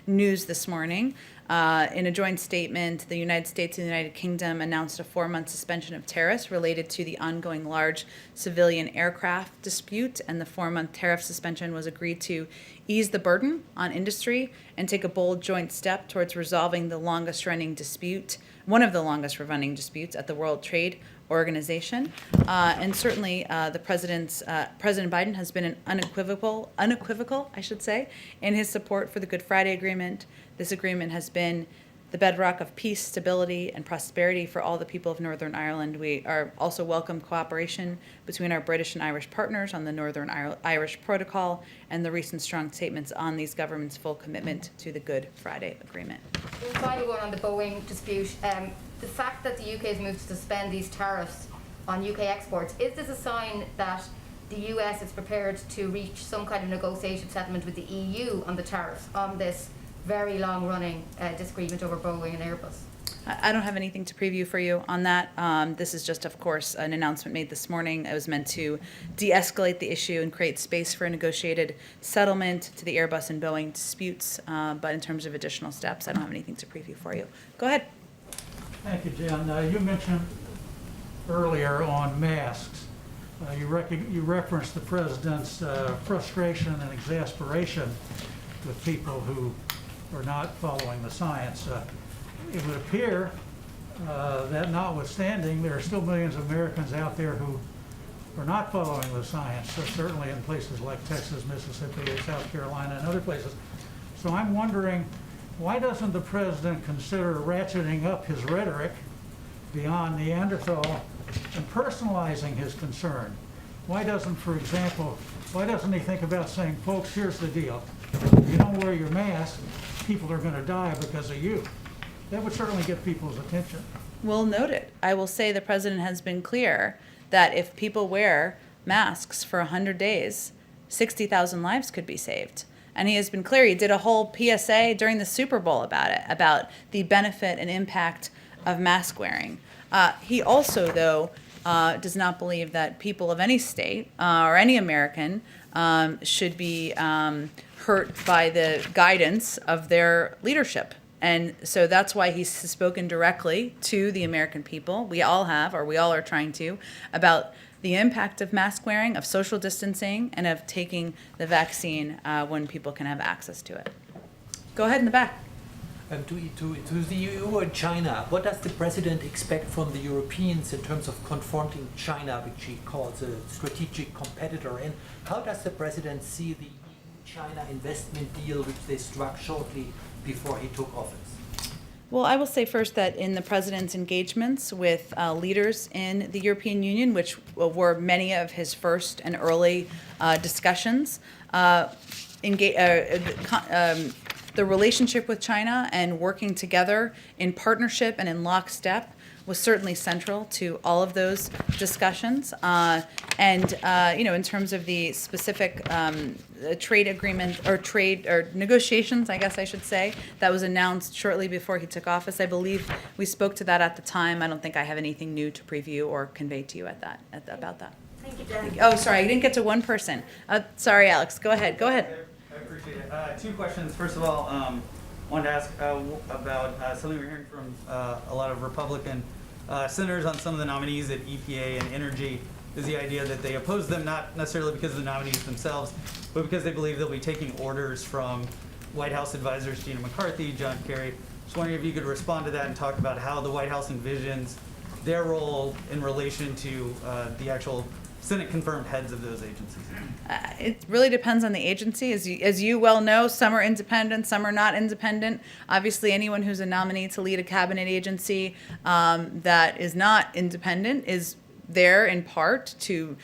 Speaker 1: news this morning, in a joint statement, the United States and the United Kingdom announced a 4-month suspension of tariffs related to the ongoing large civilian aircraft dispute, and the 4-month tariff suspension was agreed to ease the burden on industry and take a bold joint step towards resolving the longest-running dispute, one of the longest-running disputes at the World Trade Organization. And certainly President Biden has been unequivocal, I should say, in his support for the Good Friday Agreement. This agreement has been the bedrock of peace, stability, and prosperity for all the people of Northern Ireland. We are also welcome cooperation between our British and Irish partners on the Northern Irish Protocol and the recent strong statements on these governments' full commitment to the Good Friday Agreement.
Speaker 13: Finally, one on the Boeing dispute. The fact that the UK has moved to suspend these tariffs on UK exports, is this a sign that the US is prepared to reach some kind of negotiation settlement with the EU on the tariffs on this very long-running disagreement over Boeing and Airbus?
Speaker 1: I don't have anything to preview for you on that. This is just, of course, an announcement made this morning. It was meant to de-escalate the issue and create space for a negotiated settlement to the Airbus and Boeing disputes. But in terms of additional steps, I don't have anything to preview for you. Go ahead.
Speaker 14: Thank you, Jen. You mentioned earlier on masks. You referenced the president's frustration and exasperation with people who are not following the science. It would appear that notwithstanding, there are still millions of Americans out there who are not following the science, so certainly in places like Texas, Mississippi, South Carolina, and other places. So I'm wondering, why doesn't the president consider ratcheting up his rhetoric beyond Neanderthal and personalizing his concern? Why doesn't he think about saying, folks, here's the deal. If you don't wear your mask, people are going to die because of you. That would certainly get people's attention.
Speaker 1: Well noted. I will say the president has been clear that if people wear masks for 100 days, 60,000 lives could be saved. And he has been clear. He did a whole PSA during the Super Bowl about it, about the benefit and impact of mask wearing. He also, though, does not believe that people of any state or any American should be hurt by the guidance of their leadership. And so that's why he's spoken directly to the American people. We all have, or we all are trying to, about the impact of mask wearing, of social distancing, and of taking the vaccine when people can have access to it. Go ahead in the back.
Speaker 15: To the EU and China, what does the president expect from the Europeans in terms of confronting China, which he calls a strategic competitor? And how does the president see the EU-China investment deal which they struck shortly before he took office?
Speaker 1: Well, I will say first that in the president's engagements with leaders in the European Union, which were many of his first and early discussions, the relationship with China and working together in partnership and in lockstep was certainly central to all of those discussions. In terms of the specific trade agreement or negotiations, I guess I should say, that was announced shortly before he took office, I believe we spoke to that at the time. I don't think I have anything new to preview or convey to you about that.
Speaker 8: Thank you, Jen.
Speaker 1: Oh, sorry, I didn't get to one person. Sorry, Alex, go ahead.
Speaker 16: I appreciate it. Two questions. First of all, wanted to ask about something we're hearing from a lot of Republican senators on some of the nominees at EPA and Energy is the idea that they oppose them not necessarily because of the nominees themselves, but because they believe they'll be taking orders from White House advisors Gina McCarthy, John Kerry. Just wondering if you could respond to that and talk about how the White House envisions their role in relation to the actual Senate-confirmed heads of those agencies.
Speaker 1: It really depends on the agency. As you well know, some are independent, some are not independent. Obviously, anyone who's a nominee to lead a cabinet agency that is not independent is there in part to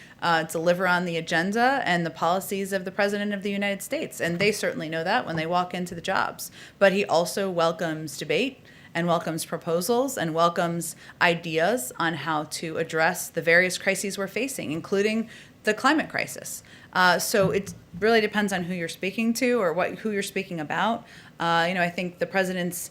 Speaker 1: deliver on the agenda and the policies of the President of the United States. And they certainly know that when they walk into the jobs. But he also welcomes debate and welcomes proposals and welcomes ideas on how to address the various crises we're facing, including the climate crisis. So it really depends on who you're speaking to or who you're speaking about. I think the president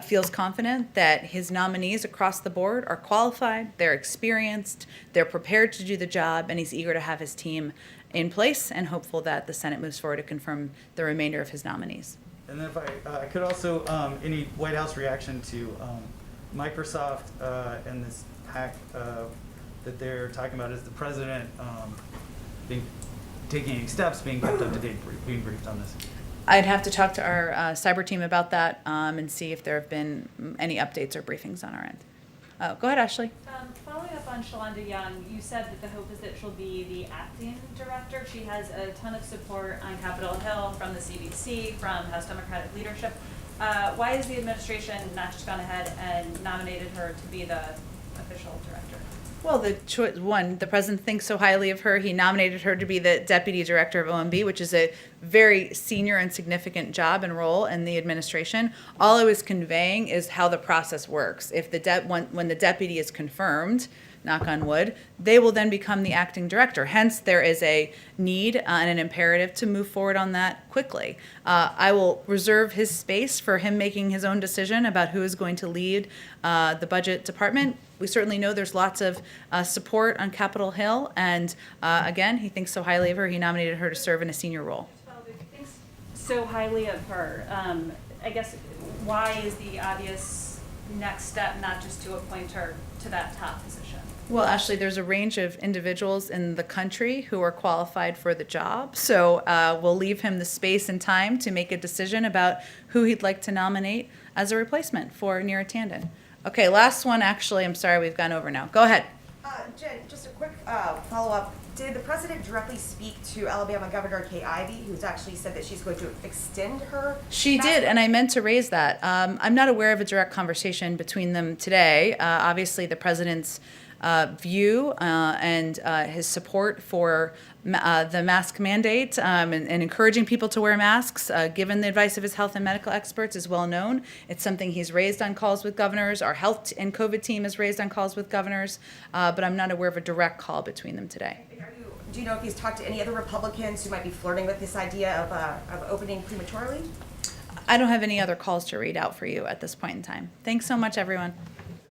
Speaker 1: feels confident that his nominees across the board are qualified, they're experienced, they're prepared to do the job, and he's eager to have his team in place and hopeful that the Senate moves forward to confirm the remainder of his nominees.
Speaker 16: And then if I could also, any White House reaction to Microsoft and this hack that they're talking about, is the president taking any steps, being kept up to date, being briefed on this?
Speaker 1: I'd have to talk to our cyber team about that and see if there have been any updates or briefings on our end. Go ahead, Ashley.
Speaker 10: Following up on Shalonda Young, you said that the hope is that she'll be the acting director. She has a ton of support on Capitol Hill from the CDC, from House Democratic leadership. Why has the administration not just gone ahead and nominated her to be the official director?
Speaker 1: Well, the president thinks so highly of her. He nominated her to be the deputy director of OMB, which is a very senior and significant job and role in the administration. All I was conveying is how the process works. If when the deputy is confirmed, knock on wood, they will then become the acting director. Hence, there is a need and an imperative to move forward on that quickly. I will reserve his space for him making his own decision about who is going to lead the budget department. We certainly know there's lots of support on Capitol Hill, and again, he thinks so highly of her, he nominated her to serve in a senior role.
Speaker 10: Thinks so highly of her. I guess, why is the obvious next step not just to appoint her to that top position?
Speaker 1: Well, Ashley, there's a range of individuals in the country who are qualified for the job, so we'll leave him the space and time to make a decision about who he'd like to nominate as a replacement for Neera Tanden. Okay, last one, actually, I'm sorry, we've gone over now. Go ahead.
Speaker 12: Jen, just a quick follow-up. Did the president directly speak to Alabama Governor Kay Ivey, who's actually said that she's going to extend her?
Speaker 1: She did, and I meant to raise that. I'm not aware of a direct conversation between them today. Obviously, the president's view and his support for the mask mandate and encouraging people to wear masks, given the advice of his health and medical experts, is well known. It's something he's raised on calls with governors. Our health and COVID team has raised on calls with governors, but I'm not aware of a direct call between them today.
Speaker 12: Do you know if he's talked to any other Republicans who might be flirting with this idea of opening prematurely?
Speaker 1: I don't have any other calls to read out for you at this point in time. Thanks so much, everyone.